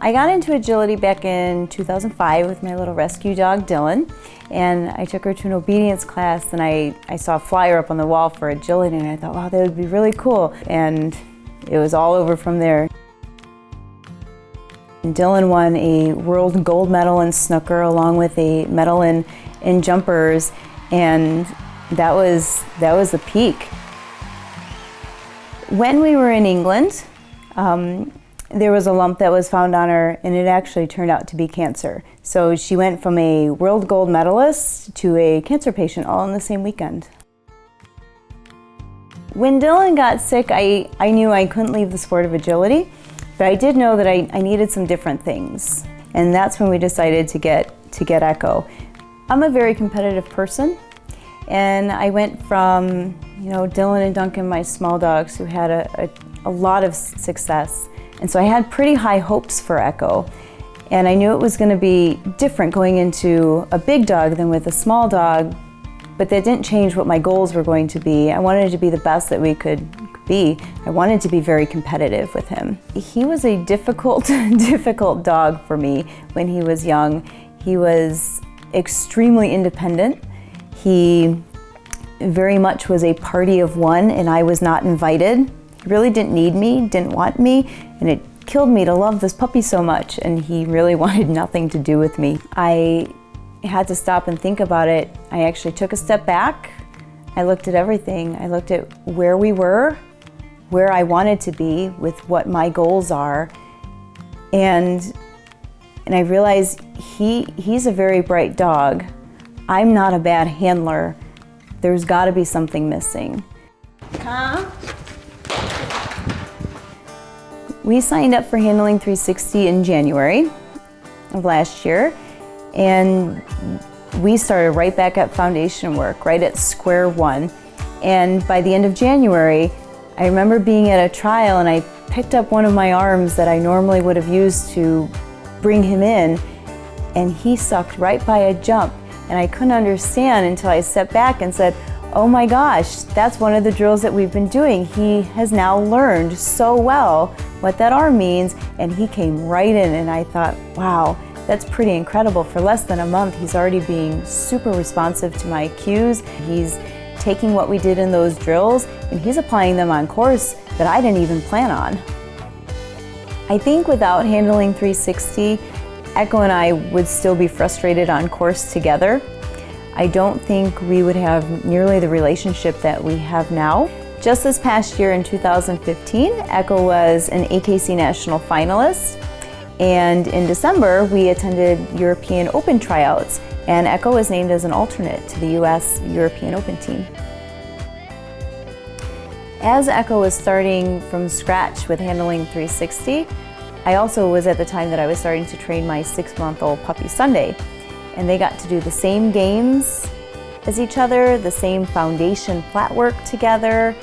I got into agility back in 2005 with my little rescue dog, Dylan, and I took her to an obedience class, and I saw a flyer up on the wall for agility, and I thought, wow, that would be really cool. And it was all over from there. And Dylan won a world gold medal in snooker along with a medal in jumpers, and that was the peak. When we were in England, there was a lump that was found on her, and it actually turned out to be cancer. So she went from a world gold medalist to a cancer patient all in the same weekend. When Dylan got sick, I knew I couldn't leave the sport of agility, but I did know that I needed some different things. And that's when we decided to get Echo. I'm a very competitive person, and I went from, Dylan and Duncan, my small dogs, who had a lot of success. And so I had pretty high hopes for Echo. And I knew it was going to be different going into a big dog than with a small dog, but that didn't change what my goals were going to be. I wanted to be the best that we could be. I wanted to be very competitive with him. He was a difficult dog for me when he was young. He was extremely independent. He very much was a party of one, and I was not invited. He really didn't need me, didn't want me, and it killed me to love this puppy so much, and he really wanted nothing to do with me. I had to stop and think about it. I actually took a step back. I looked at everything. I looked at where we were, where I wanted to be with what my goals are, and I realized he's a very bright dog. I'm not a bad handler. There's got to be something missing. Come. We signed up for Handling 360 in January of last year, and we started right back at foundation work, right at square one. And by the end of January, I remember being at a trial, and I picked up one of my arms that I normally would have used to bring him in, and he sucked right by a jump. And I couldn't understand until I stepped back and said, oh my gosh, that's one of the drills that we've been doing. He has now learned so well what that arm means, and he came right in, and I thought, wow, that's pretty incredible. For less than a month, he's already being super responsive to my cues. He's taking what we did in those drills, and he's applying them on course that I didn't even plan on. I think without Handling 360, Echo and I would still be frustrated on course together. I don't think we would have nearly the relationship that we have now. Just this past year in 2015, Echo was an AKC National finalist, and in December we attended European Open tryouts, and Echo was named as an alternate to the US European Open team. As Echo was starting from scratch with Handling 360, I also was at the time that I was starting to train my 6-month-old puppy Sunday. And they got to do the same games as each other, the same foundation flat work together.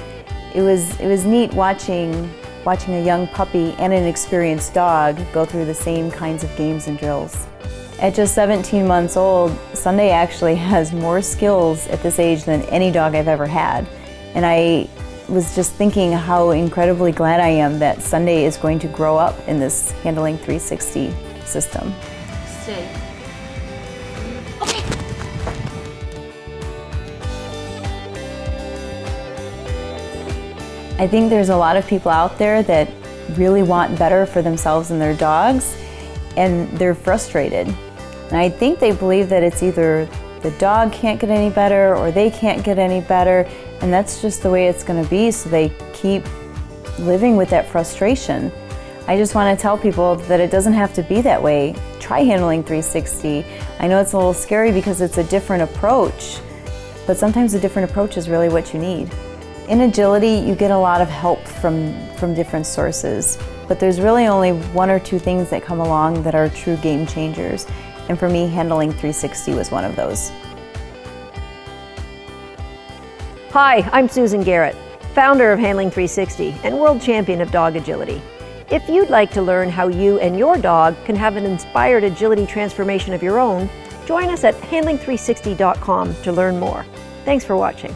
It was neat watching a young puppy and an experienced dog go through the same kinds of games and drills. At just 17 months old, Sunday actually has more skills at this age than any dog I've ever had. And I was just thinking how incredibly glad I am that Sunday is going to grow up in this Handling 360 system. Stay. I think there's a lot of people out there that really want better for themselves and their dogs, and they're frustrated. And I think they believe that it's either the dog can't get any better or they can't get any better, and that's just the way it's going to be, so they keep living with that frustration. I just want to tell people that it doesn't have to be that way. Try Handling 360. I know it's a little scary because it's a different approach, but sometimes a different approach is really what you need. In agility, you get a lot of help from different sources, but there's really only 1 or 2 things that come along that are true game changers. And for me, Handling 360 was one of those. Hi, I'm Susan Garrett, founder of Handling 360 and world champion of dog agility. If you'd like to learn how you and your dog can have an inspired agility transformation of your own, join us at handling360.com to learn more. Thanks for watching.